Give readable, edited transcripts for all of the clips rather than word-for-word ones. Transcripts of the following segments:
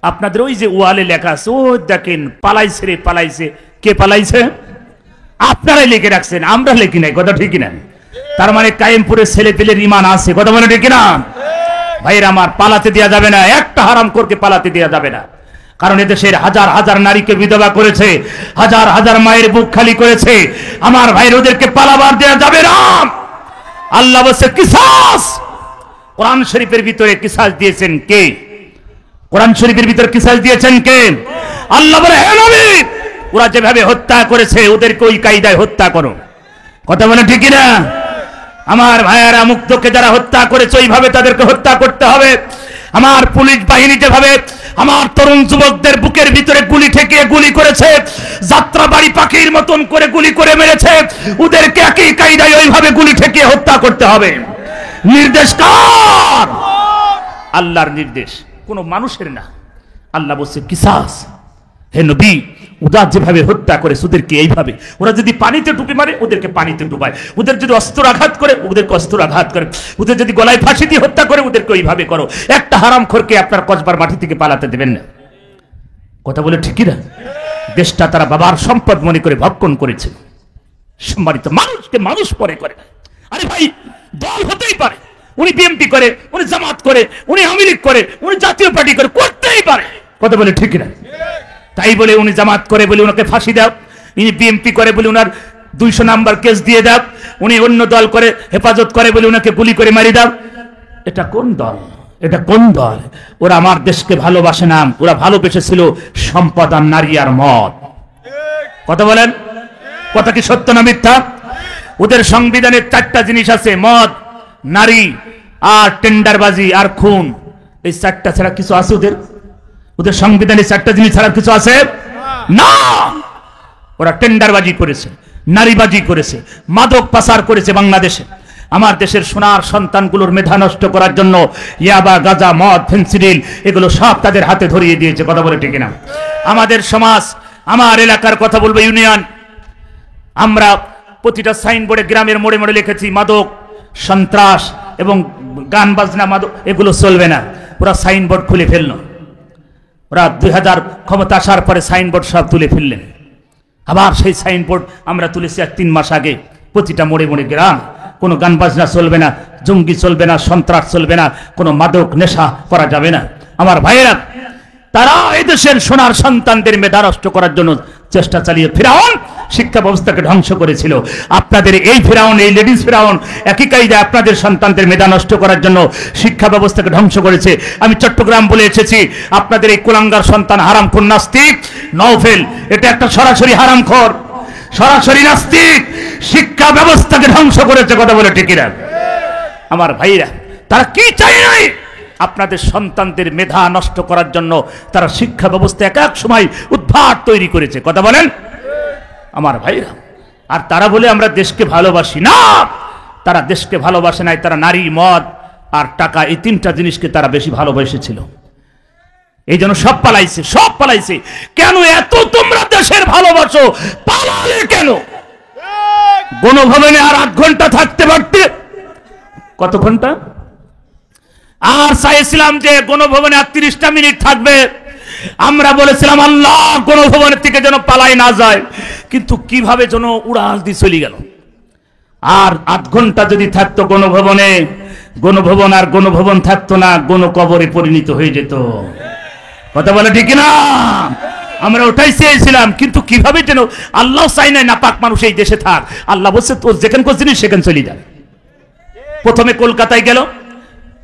আপনাদের ওই যে ওয়ালে লেখা আছে, ও দেখেন পালাইছে রে পালাইছে। কে পালাইছে? আপনারাই লিখে রাখছেন, আমরা লিখি নাই। কথা ঠিক না? তার মানে কায়েমপুরের ছেলে পেলের ইমান আছে। কথা বলে ঠিক না? ভাইরা আমার, পালাতে দেওয়া যাবে না, একটা হারামখোরকে পালাতে দেওয়া যাবে না। কারণ এদেশের হাজার হাজার নারীকে বিধবা করেছে, হাজার হাজার মায়ের বুক খালি করেছে। আমার ভাইয়ের ওদেরকে পালাবার দেওয়া যাবে না। আল্লাহ বলছে কিসাস। কোরআন শরীফের ভিতরে কিসাস দিয়েছেন কে? কোরআন শরীফের ভিতরে কিসাস দিয়েছেন কে? আল্লাহ বলে, হে নবী, ওরা যেভাবে হত্যা করেছে ওদেরকে ওই কায়দায় হত্যা করো। কথা বলে ঠিক না? আমার ভাইয়েরা, মুগ্ধকে যারা হত্যা করেছে ওইভাবে তাদেরকে হত্যা করতে হবে। আমার পুলিশ বাহিনী যেভাবে আমার তরুণ যুবকদের বুকের ভিতরে গুলি ঠেকিয়ে গুলি করেছে, যাত্রাবাড়ি পাখির মতন করে গুলি করে মেরেছে, ওদেরকে একই কায়দায় ওইভাবে গুলি ঠেকিয়ে হত্যা করতে হবে। নির্দেশ কার? আল্লাহর নির্দেশ, কোন মানুষের না। আল্লাহ বলছে কিসাস। হে নবী, ওরা যেভাবে হত্যা করে ওদেরকে এইভাবে, ওরা যদি পানিতে ডুবে মারে ওদেরকে পানিতে ডুবায়, ওদের যদি অস্ত্র আঘাত করে ওদেরকে অস্ত্র আঘাত করে, ওদের যদি গলায় ফাঁসি দিয়ে হত্যা করে ওদেরকে ওইভাবে করো। একটা হারামখোরকে আপনার কসবার মাটি থেকে পালাতে দেবেন না। কথা বলে ঠিকই না? দেশটা তারা বাবার সম্পদ মনে করে ভক্ষণ করেছে। সম্মানিত মানুষকে মানুষ পরে করে। আরে ভাই, দল হতেই পারে, উনি বিএনপি করে, উনি জামাত করে, উনি আওয়ামী লীগ করে, উনি জাতীয় পার্টি করে, করতেই পারে। কথা বলে ঠিক না? তাই বলে উনি জামাত করে বলে ওনাকে ফাঁসি দাও, উনি বিএনপি করে বলে ওনার 200 নাম্বার কেস দিয়ে দাও, উনি অন্য দল করে হেফাজত করে বলে ওনাকে গুলি করে মারি দাও। এটা কোন দল? এটা কোন দল? ওরা আমার দেশকে ভালোবাসে না, ওরা ভালোবেসেছিল সম্পদ আর নারী আর মদ। কথা বলেন, কথা কি সত্য না মিথ্যা? ওদের সংবিধানে 4টা জিনিস আছে, মদ, নারী আর টেন্ডারবাজি আর খুন। এই 4টা ছাড়া কিছু আছে ওদের? ওদের সংবিধানে 4টা জিনিস ছাড়া কিছু আছে না। ওরা টেন্ডারবাজি করেছে, নারীবাজি করেছে, মাদক পাচার করেছে বাংলাদেশে। আমার দেশের সোনার সন্তানগুলোর মেধা নষ্ট করার জন্য ইয়াবা, গাঁজা, মদ, ফেন্সিডিল এগুলো সব তাদের হাতে ধরিয়ে দিয়েছে। কথা বলে ঠিক না? আমাদের সমাজ, আমার এলাকার কথা বলবো, ইউনিয়ন, আমরা প্রতিটা সাইনবোর্ডে গ্রামের মোড়ে মোড়ে লিখেছি মাদক, সন্ত্রাস এবং গান বাজনা, মাদক এগুলো চলবে না। ওরা সাইনবোর্ড খুলে ফেললো। ওরা 2000 ক্ষমতা আসার পরে সাইনবোর্ড সব তুলে ফেললেন। আবার সেই সাইনবোর্ড আমরা তুলেছি আর 3 মাস আগে। প্রতিটা মোড়ে মোড়ে গ্রাম, কোনো গান বাজনা চলবে না, জঙ্গি চলবে না, সন্ত্রাস চলবে না, কোনো মাদক নেশা করা যাবে না। আমার ভাইয়েরা, তারা এদেশের সোনার সন্তানদের মেধা নষ্ট করার জন্য চেষ্টা চালিয়ে ফিরাউন শিক্ষা ব্যবস্থাকে ধ্বংস করেছিল। আপনাদের এই ফিরাউন, এই লেডিস ফিরাউন একই কায়দায় আপনাদের সন্তানদের মেধা নষ্ট করার জন্য শিক্ষা ব্যবস্থাকে ধ্বংস করেছে। আমি চট্টগ্রাম বলে এসেছি, আপনাদের এই কুলাঙ্গার সন্তান হারামখোর নাস্তিক নওফেল, এটা একটা সরাসরি হারামখোর, সরাসরি নাস্তিক, শিক্ষা ব্যবস্থাকে ধ্বংস করেছে। কথা বলে ঠিক না? আমার ভাইরা, তারা কি চায় নাই? আপনাদের সন্তানদের মেধা নষ্ট করার জন্য তারা শিক্ষা ব্যবস্থা এক এক সময় উদ্ভাট তৈরি করেছে। কথা বলেন আমার ভাইরা। আর তারা বলে আমরা দেশকে ভালোবাসি না। তারা দেশকে ভালোবাসে নাই, তারা নারী, মদ আর টাকা, এই 3টা জিনিসকে তারা বেশি ভালোবেসেছিল। এই জন্য সব পালাইছে, সব পালাইছে। কেন এত তোমরা দেশের ভালোবাসো? পালালে কেন? গণভবনে আর 8 ঘন্টা থাকতে পারতে। কত ঘন্টা? আর চাইছিলাম যে গণভবনে আর 30টা মিনিট থাকবে। আমরা বলেছিলাম আল্লাহ গণভবনের থেকে যেন পালাই না যায়, কিন্তু কিভাবে যেন উড়াল দিয়ে চলে গেল। আর 8 ঘন্টা যদি থাকতো গণভবনে, গণভবন আর গণভবন থাকতো না, গণকবরে পরিণত হয়ে যেত। কথা বলে ঠিক না? আমরা ওটাই চেয়েছিলাম, কিন্তু কিভাবে যেন আল্লাহ চাই না নাপাক মানুষ এই দেশে থাক। আল্লাহ বলছে তোর যেখানে করছিস সেখানে চলে যাবে। প্রথমে কলকাতায় গেল,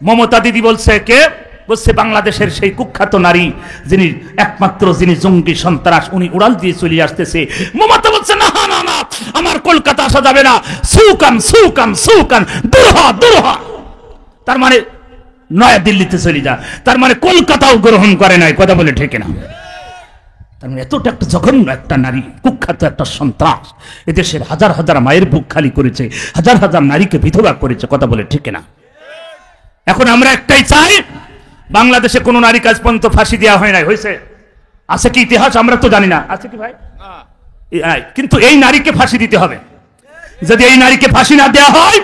মমতা দিদি বলছে, কে বলছে? বাংলাদেশের সেই কুখ্যাত নারী, যিনি একমাত্র যিনি জঙ্গি সন্ত্রাস, উনি উড়াল দিয়ে চলে আসতেছে। মমতা বলছে না না না, আমার কলকাতা আসা যাবে না, সুকান সুকান সুকান, দুরহা দুরহা। তার মানে নয়া দিল্লিতে চলে যা, তার মানে কলকাতাও গ্রহণ করে নাই। কথা বলে ঠিক না? তার মানে এতটা একটা জঘন্য একটা নারী, কুখ্যাত একটা সন্ত্রাস, এদেশের হাজার হাজার মায়ের বুক খালি করেছে, হাজার হাজার নারীকে বিধবা করেছে। কথা বলে ঠিক না? এখন আমরা একটাই চাই, বাংলাদেশে কোন নারী কাজ পর্যন্ত ফাঁসি দেওয়া হয় নাই। হয়েছে? আছে কি ইতিহাস? আমরা তো জানি না, আছে কি ভাই? কিন্তু এই নারীকে ফাঁসি দিতে হবে। যদি এই নারীকে ফাঁসি না দেওয়া হয়,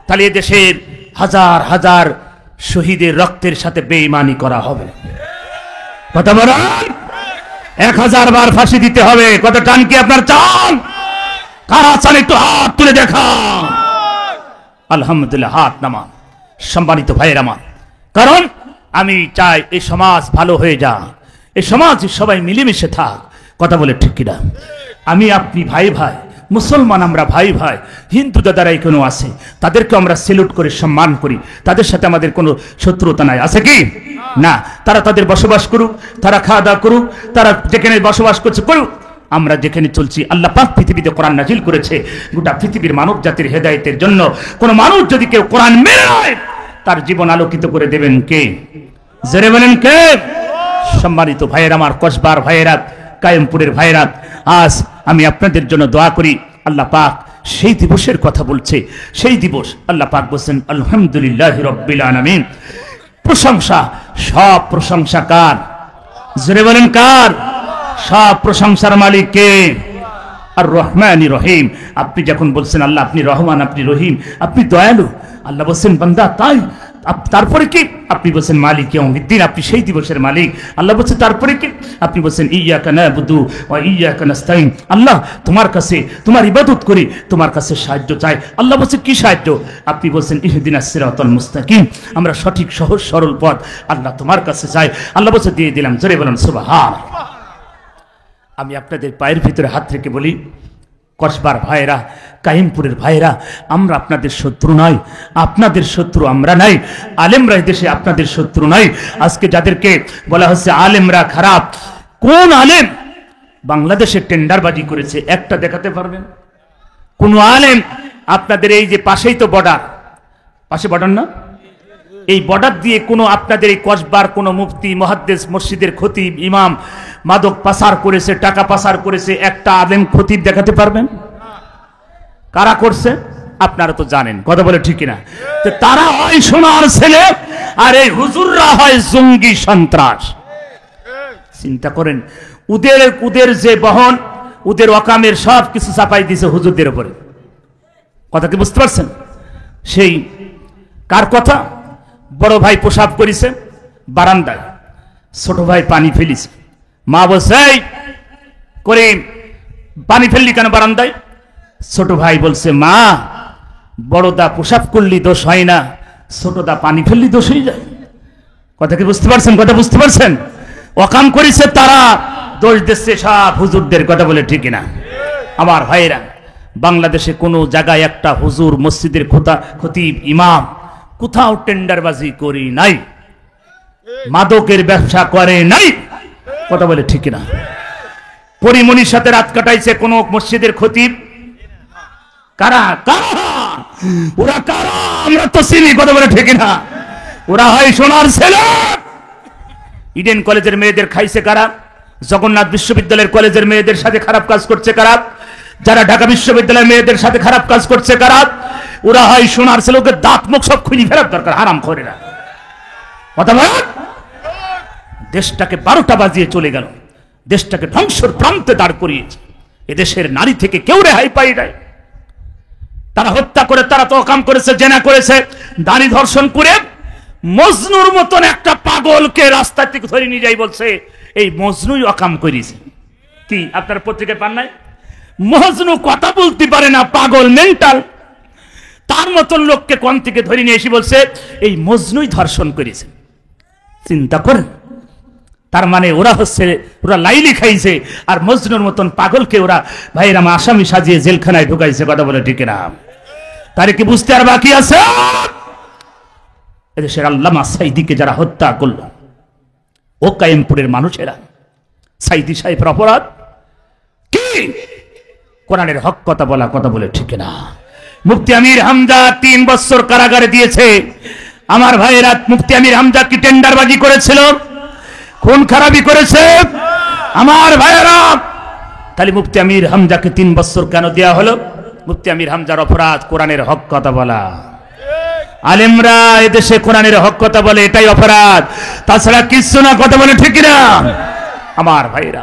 তাহলে এদেশের হাজার হাজার শহীদের রক্তের সাথে বেঈমানি করা হবে। কথা বলেন। 1000 বার ফাঁসি দিতে হবে। কত টান কি আপনার চান? কারা চান একটু হাত তুলে দেখান। আলহামদুলিল্লাহ, হাত নামান। সম্মানিত ভাইয়ের আমার, কারণ আমি চাই এই সমাজ ভালো হয়ে যা, এই সমাজে সবাই মিলেমিশে থাক। কথা বলে ঠিক কিনা? আমি আপনি ভাই ভাই, মুসলমান আমরা ভাই ভাই, হিন্দু দাদারা এখনো আছে, তাদেরকে আমরা সেলুট করে সম্মান করি, তাদের সাথে আমাদের কোনো শত্রুতা নাই, আছে কি না? তারা তাদের বসবাস করুক, তারা খাওয়া দাওয়া করুক, তারা যেখানে বসবাস করছে করুক, আমরা যেখানে চলছি। আল্লাহ পাক পৃথিবীতে কোরআন নাজিল করেছে গোটা পৃথিবীর মানব জাতির হেদায়েতের জন্য। কোন মানুষ যদি কেউ কোরআন মেনে নেয়, তার জীবন আলোকিত করে দেবেন কে? জোরে বলেন কে? সম্মানিত ভাইয়েরা আমার, কসবার ভাইয়েরা, কায়েমপুরের ভাইয়েরা, আজ আমি আপনাদের জন্য দোয়া করি। আল্লাহ পাক সেই দিবসের কথা বলছে, সেই দিবস আল্লাহ পাক বলছেন আলহামদুলিল্লাহি রাব্বিল আলামিন। প্রশংসা, সব প্রশংসা কার? জোরে বলেন কার? সব প্রশংসার মালিক কে? আর রহমানির রহিম। আপনি যখন বলছেন আল্লাহ আপনি রহমান, আপনি রহিম, আপনি দয়ালু, আল্লাহ বলছেন বান্দা তাই। তারপরে কি? আপনি বলছেন মালিক ইয়াউমিদ্দিন, আপনি সেই দিবসের মালিক। আল্লাহ বলছেন তারপরে কি? আপনি বলছেন ইয়্যাকা না'বুদু ওয়া ইয়্যাকা নাস্তাইন। আল্লাহ তোমার কাছে, তোমার ইবাদত করি, তোমার কাছে সাহায্য চাই। আল্লাহ বলছে কি সাহায্য? আপনি বলছেন ইহদিনাস সিরাতাল মুস্তাকিম, আমরা সঠিক সহজ সরল পথ আল্লাহ তোমার কাছে চাই। আল্লাহ বলছে দিয়ে দিলাম। জোরে বলেন সুবহানাল্লাহ। আমি আপনাদের পায়ের ভিতরে হাত রেখে বলি, কসবার ভাইরা, কায়েমপুরের ভাইরা, আমরা আপনাদের শত্রু নয়, আপনাদের শত্রু আমরা নাই। আলেমরা এই দেশে আপনাদের শত্রু নয়। আজকে যাদেরকে বলা হচ্ছে আলেমরা খারাপ, কোন আলেম বাংলাদেশে টেন্ডারবাজি করেছে একটা দেখাতে পারবেন? কোন আলেম আপনাদের এই যে পাশেই তো বর্ডার, পাশে বর্ডার না, এই বর্ডার দিয়ে কোনো আপনাদের এই কসবার কোনো মুফতি, মুহাদ্দিস, মসজিদের খতিব, ইমাম মাদক পাচার করেছে, টাকা পাচার করেছে, একটা আলেম খতিব দেখাতে পারবেন? কারা করছে আপনারা তো জানেন। কথা বলে ঠিক না? তো তারা হয় সোনার ছেলে, আর এই হুজুররা হয় জঙ্গি সন্ত্রাস। চিন্তা করেন, উদের যে বহন, উদের ওয়াকামের সব কিছু চাপাই দিয়েছে হুজুরদের উপরে। কথা কি বুঝতে পারছেন? সেই কার কথা? বড় ভাই প্রসাব করেছে বারান্দায়, ছোট ভাই পানি ফেলিছে। মা বলছে এই করিম পানি ফেললি কেন বারান্দায়? ছোট ভাই বলছে মা, বড়দা প্রসাব করলি দোষ হয় না, ছোটদা পানি ফেললি দোষ হয়ে যায়। কথা কি বুঝতে পারছেন? কথা বুঝতে পারছেন? ওয়াকাম করেছে তারা, দোষ দিচ্ছে সব হুজুরদের। কথা বলে ঠিক না? আমার ভাইরা, বাংলাদেশে কোনো জায়গায় একটা হুজুর, মসজিদের খতিব, ইমাম কোথাও টেন্ডারবাজি করি নাই, মাদকের ব্যবসা করে নাই। কথা বলে ঠিক না? পরিমণির সাথে রাত কাটাইছে কোন মসজিদের খতিব? কারা? কারা ওরা? কারা? আমরা তো চিনি। কথা বলে ঠিক না? ওরা হয় সোনার ছেলে। ইডেন কলেজের মেয়েদের খাইছে কারা? জগন্নাথ বিশ্ববিদ্যালয়ের কলেজের মেয়েদের সাথে খারাপ কাজ করছে কারা? যারা ঢাকা বিশ্ববিদ্যালয়ের মেয়েদের সাথে খারাপ কাজ করছে কারা? ওরা হয় সোনার ছেলে। ওকে দাঁত মুখ সব খুঁজে ফেরার দরকার, হারাম করে না। কথা বল। দেশটাকে 12টা বাজিয়ে চলে গেল, দেশটাকে ধ্বংসের প্রান্তে দাঁড় করিয়েছে। এদেশের নারী থেকে কেউ রেহাই পাই নাই। তারা হত্যা করে, তারা তো কাম করেছে, জেনা করেছে, নারী ধর্ষণ করে মজনুর মতন একটা পাগলকে রাস্তা থেকে ধরে নিয়ে যাই বলছে এই মজনুই অকাম করেছে। কি আপনার পত্রিকায় পান নাই? মজনু কথা বলতে পারে না, পাগল, মেন্টাল। তার মতন লোককে কোন থেকে ধরে নিয়ে এসে বলছে এই মজনুই ধর্ষণ করেছে। চিন্তা করেন। তার মানে ওরা হচ্ছে, ওরা লাইলি খাইছে, আর মজনুর মতন পাগলকে ওরা ভাইয়ের আমার আসামি সাজিয়ে জেলখানায় ঢুকাইছে। কথা বলে ঠিক না? তারে কি বুঝতে আর বাকি আছে? এদেশের আল্লামা সাইদিকে যারা হত্যা করলো, ও কায়েমপুরের মানুষেরা, সাইদি সাহেবের অপরাধ কি? কোরআনের হক কথা বলা। কথা বলে ঠিক না? মুফতি আমির হামজা 3 বছর কারাগারে দিয়েছে। আমার ভাইয়েরা, মুফতি আমির হামজা কি টেন্ডারবাজি করেছিল? খুন খারাপি করেছে? আমার ভাইয়েরা, তাহলে মুফতি আমির হামজাকে 3 বছর কেন দেয়া হলো? মুফতি আমির হামজার অপরাধ কোরআনের হক কথা বলা। আলেমরা এদেশে কোরআনের হক কথা বলে, এটাই অপরাধ, তাছাড়া কিছু না। কথা বলে ঠিক না? আমার ভাইয়েরা,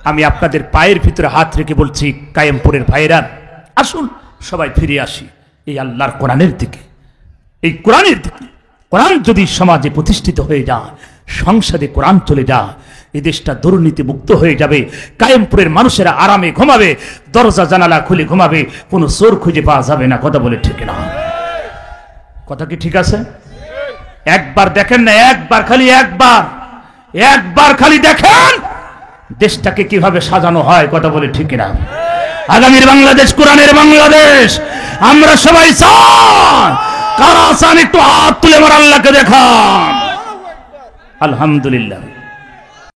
আমি আপনাদের পায়ের ভিতরে হাত রেখে বলছি, কায়েমপুরের ভাইয়েরা, আসুন সবাই ফিরে আসি এই আল্লাহর কোরআনের দিকে, এই কোরআনের দিকে। কোরআন যদি সমাজে প্রতিষ্ঠিত হয়ে যায়, সংসদে কোরআন চলে যায়, এই দেশটা দুর্নীতি মুক্ত হয়ে যাবে, কায়েমপুরের মানুষেরা আরামে ঘুমাবে, দরজা জানালা খুলে ঘুমাবে, কোনো চোর খুঁজে পাওয়া যাবে না। কথা বলে ঠিক না? কথা কি ঠিক আছে? একবার দেখেন না, একবার খালি দেখেন দেশটাকে কিভাবে সাজানো হয়। কথা বলে ঠিক না? আগামীর বাংলাদেশ কোরআনের বাংলাদেশ আমরা সবাই চাই। কারা চান একটু হাত তুলে আমার আল্লাহকে দেখান। আলহামদুলিল্লাহ।